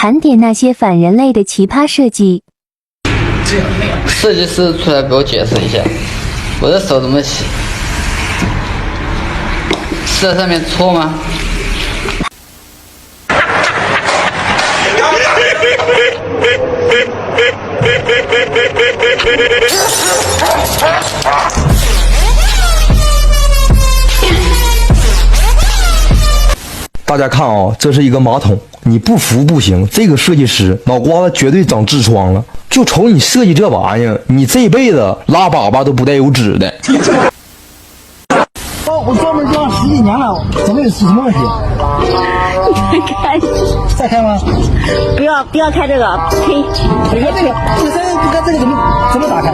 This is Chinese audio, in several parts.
盘点那些反人类的奇葩设计。设计师出来给我解释一下，我的手怎么洗？是在上面搓吗？大家看啊，这是一个马桶，你不服不行，这个设计师脑瓜子绝对长痔疮了。就瞅你设计这玩意儿，你这辈子拉粑粑都不带有纸的。我专门教10几年了，怎么有什么问题？你开，再开吗？不要开这个，呸！你看这个不看这个怎么打开？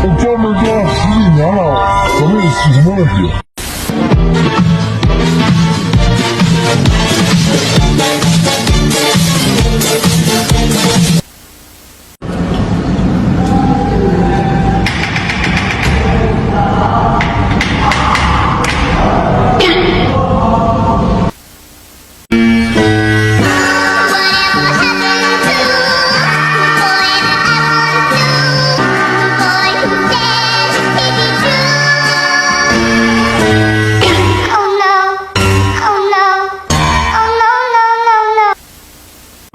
我专门教10几年了，怎么有什么问题？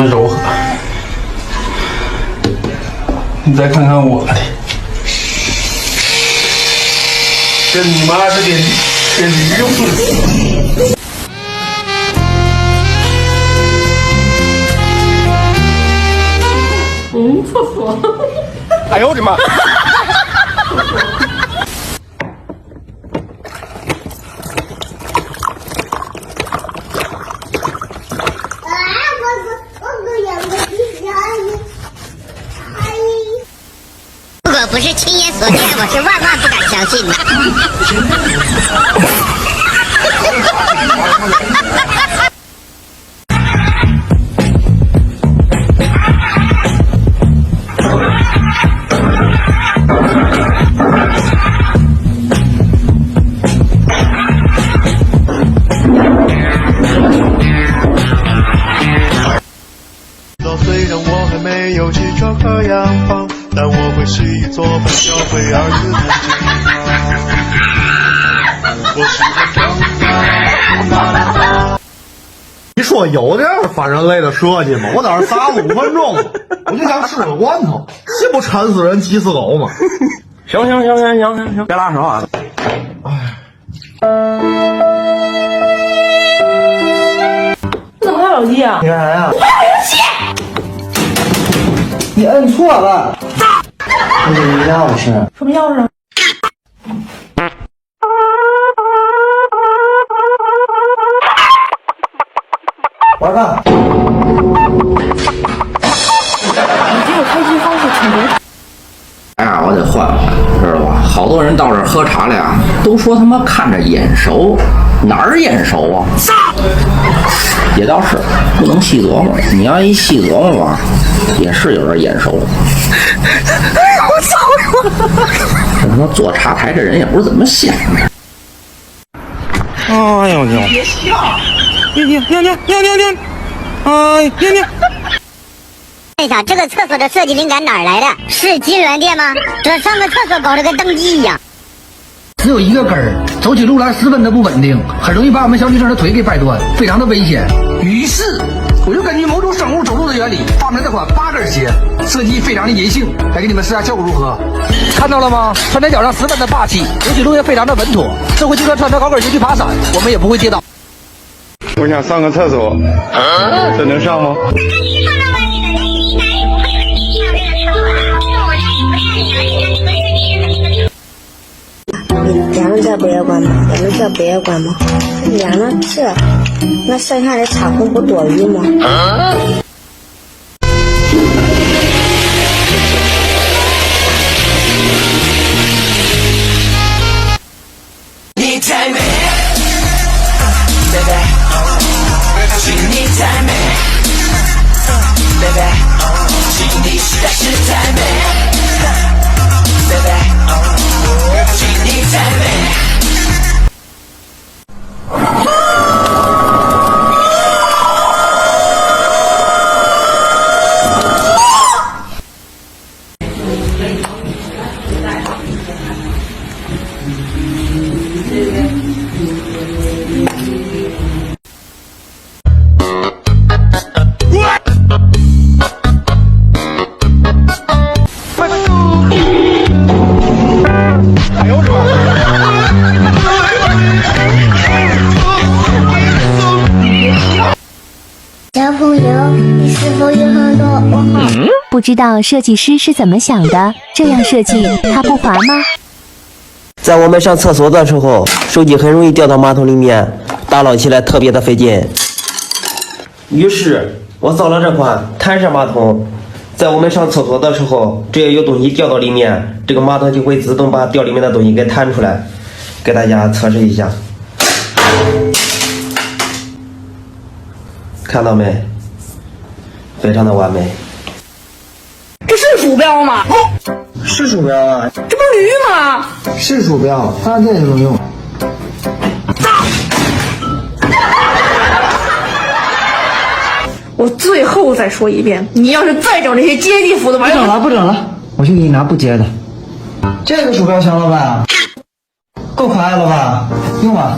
柔和，你再看看我的，这你妈是给驴用的。厕所。哎呦我的妈！如果不是亲眼所见，我是万万不敢相信的。虽然我还没有起床和阳光，但我会洗衣做饭，教会儿子们我是你说有点反人类的设计吗？我在这撒了5分钟，我就想吃个罐头，这不馋死人急死狗吗？行，别拉手啊！你怎么还有气啊？你干啥呀？我还有气！你摁错了。那是你钥匙。什么钥匙？玩吧。你这个开机方式挺别。哎呀，我得换换，知道吧？好多人到这儿喝茶了呀，都说他妈看着眼熟，哪儿眼熟啊？也倒是，不能细琢磨。你要一细琢磨吧，也是有点眼熟。我操！这他妈坐茶台这人也不是怎么想的。哎呦你！别笑！你！哎你！问一下，这个厕所的设计灵感哪儿来的？是金源店吗？这上个厕所搞得跟登记一样。只有一个根儿，走起路来十分的不稳定，很容易把我们小女生的腿给掰断，非常的危险。于是，我就根据某种生物走路的原理，发明了这款8根鞋，设计非常的人性。来给你们试下效果如何？看到了吗？穿在脚上十分的霸气，走起路也非常的稳妥。这回就算穿着高跟鞋去爬山，我们也不会跌倒。我想上个厕所，这能上吗？连着这不也关吗？连着这不也关吗？连着这，那剩下的插孔不多余吗？你太美 ，baby， 请你太美 ，baby， 请你实在是太美 ，baby， 请你太美。朋友，你是否有很多问号？不知道设计师是怎么想的，这样设计它不滑吗？在我们上厕所的时候，手机很容易掉到马桶里面，打捞起来特别的费劲。于是，我造了这款弹射马桶。在我们上厕所的时候，只要有东西掉到里面，这个马桶就会自动把掉里面的东西给弹出来。给大家测试一下，看到没？非常的完美。这是鼠标吗？是鼠标啊，这不是驴吗？是鼠标，它这也能用。我最后再说一遍，你要是再整这些接地服的玩意不整了，我去给你拿不接的。这个鼠标行了吧？够可爱了吧？用吧。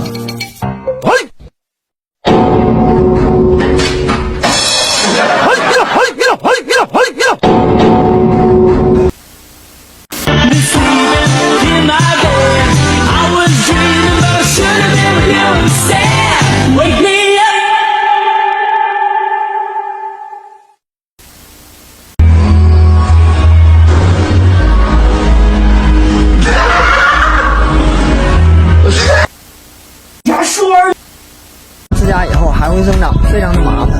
指甲以后还会生长，非常的麻烦。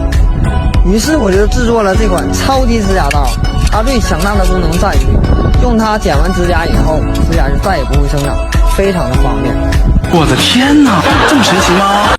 于是我就制作了这款超级指甲刀，它最强大的功能在于，用它剪完指甲以后，指甲就再也不会生长，非常的方便。我的天哪，这么神奇吗？